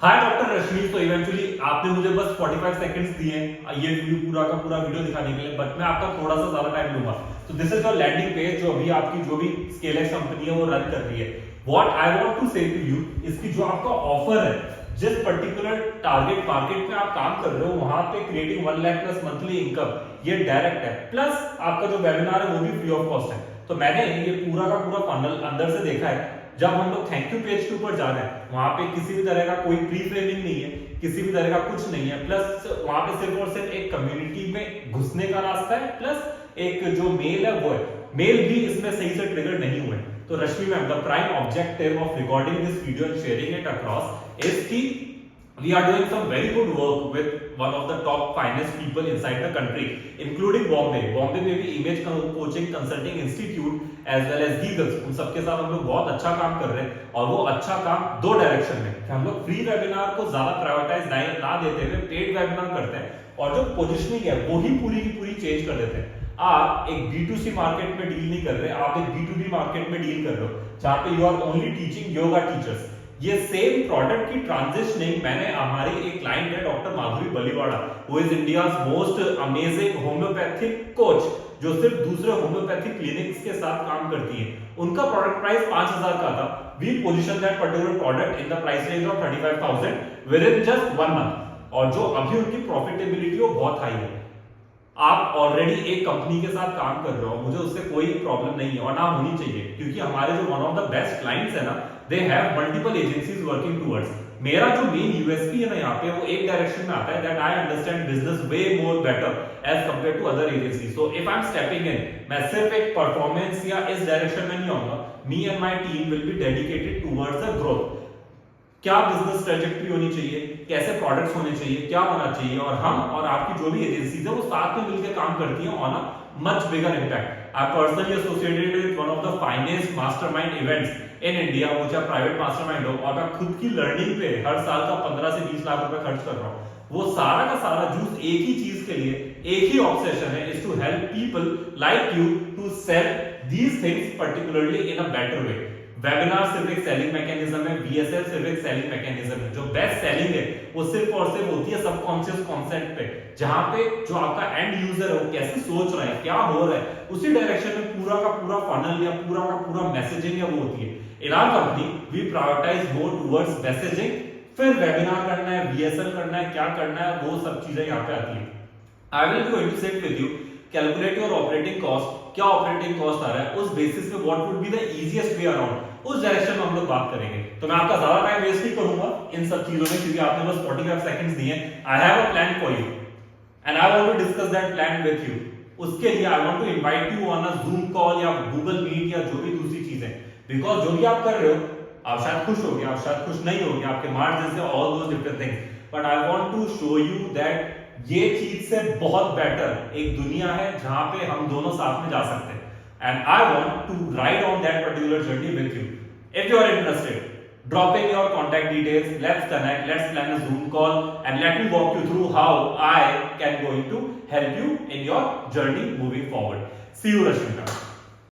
हाय doctor रश्मि। तो eventually आपने मुझे बस 45 सेकंड्स दिए ये पूरा का पूरा वीडियो दिखाने के लिए, बट मैं आपका थोड़ा सा ज्यादा टाइम लूंगा। तो this is your landing page जो अभी आपकी जो भी स्केलेक्स कंपनी है वो रन कर रही है। व्हाट आई वांट टू से टू यू, इसकी जो आपका ऑफर है, जिस पर्टिकुलर टारगेट मार्केट में आप काम कर रहे हो वहां पे creating 1 lakh plus monthly income, ये डायरेक्ट है। प्लस आपका जो वेबिनार है वो भी फ्री ऑफ कॉस्ट है। तो मैंने ये पूरा का पूरा फनल अंदर से देखा है। जब हम लोग थैंक यू पेज के ऊपर जा रहे हैं, वहां पे किसी भी तरह का कोई प्री फ्रेमिंग नहीं है, किसी भी तरह का कुछ नहीं है। प्लस वहां पे सिर्फ और सिर्फ एक कम्युनिटी में घुसने का रास्ता है, प्लस एक जो मेल है वो है। मेल भी इसमें सही से ट्रिगर नहीं हुए। तो Rashmi ma'am, the prime objective of recording this video and sharing it across is key we are doing some very good work with one of the top finest people inside the country, including Bombay में भी image coaching consulting institute as well as Giggles, उन सबके साथ हम लोग बहुत अच्छा काम कर रहे हैं। और वो अच्छा काम दो डायरेक्शन में, हम लोग फ्री वेबिनार को ज्यादा प्रायोरिटाइज ना देते हुए पेड वेबिनार करते हैं, और जो पोजिशनिंग है वो ही पूरी की पूरी चेंज कर देते हैं। आप एक B2C मार्केट में डील नहीं कर रहे, आप एक B2B मार्केट में डील कर रहे हो, जहां पे you are only teaching yoga teachers. ये सेम प्रोडक्ट की ट्रांजिशनिंग मैंने हमारी एक क्लाइंट है doctor Madhuri Baliwada, who is India's most amazing homeopathic coach, जो सिर्फ दूसरे होम्योपैथिक क्लिनिक्स के साथ काम करती है। उनका प्रोडक्ट प्राइस 5000 का था। We position that particular product in the price range of 35000 within just 1 month. और जो अभी उनकी प्रॉफिटेबिलिटी वो बहुत हाई है। आप ऑलरेडी एक कंपनी के साथ काम कर रहे हो, मुझे उससे कोई प्रॉब्लम नहीं है और ना होनी चाहिए, क्योंकि हमारे जो one of the best clients है ना, they have multiple agencies working towards. मेरा जो मेन यूएसपी है ना यहाँ पे, वो एक डायरेक्शन में आता है, that I understand business way more better as compare to other agencies. So if I am stepping in, मैं सिर्फ एक परफॉर्मेंस या इस डायरेक्शन में नहीं आऊंगा। Me and my team will be dedicated towards the growth. क्या बिजनेस ट्रेजेक्टरी होनी चाहिए, कैसे प्रोडक्ट्स होने चाहिए, क्या होना चाहिए, और हम और आपकी जो भी एजेंसीज है वो साथ में मिलकर काम करती हैं on a much bigger impact. I personally associated with one of the finest mastermind events in India, वो चाहे प्राइवेट मास्टरमाइंड हो, और मैं खुद की लर्निंग पे हर साल का 15 से 20 लाख रुपए खर्च कर रहा हूँ। वो सारा का सारा जूस एक ही चीज के लिए, एक ही ऑब्सेशन है, is to help people like you to sell these things particularly in a better way. Webinar सिर्फ एक सेलिंग मैकेनिज्म है, VSL सिर्फ एक सेलिंग मैकेनिज्म है। जो बेस्ट सेलिंग है वो सिर्फ और सिर्फ होती है सबकॉन्शियस कॉन्सेप्ट पे, जहां पे जो आपका एंड यूजर है वो कैसे सोच रहा है, क्या हो रहा है, उसी डायरेक्शन में पूरा का पूरा फनल या पूरा का पूरा मैसेजिंग है वो होती है। In our company we prioritise more towards messaging, फिर वेबिनार करना है, VSL करना है, क्या करना है, वो सब चीजें यहाँ पे आती है। I will be going to sit with you, calculate your operating cost, क्या ऑपरेटिंग कॉस्ट आ रहा है, उस बेसिस पे what would be the easiest way around, उस डायरेक्शन में हम लोग बात करेंगे। तो मैं आपका ज्यादा टाइम वेस्ट नहीं करूंगा इन सब चीजों में, क्योंकि आपने बस 45 सेकंड्स दिए हैं। I have a plan for you and I want to discuss that plan with you. उसके लिए I want to invite you on a zoom call या गूगल मीट या जो भी दूसरी चीजें, बिकॉज जो भी आप कर रहे हो, आप शायद खुश हो गए, आप शायद खुश नहीं हो गए, आपके मार्जिन से all those different things, but I want to show you that ये चीज से बहुत बेटर एक दुनिया है जहां पे हम दोनों साथ में जा सकते हैं। And I want to ride on that particular journey with you. If you are interested, drop in your contact details, let's connect, let's plan a Zoom call, and let me walk you through how I can going to help you in your journey moving forward. See you, Rashmika.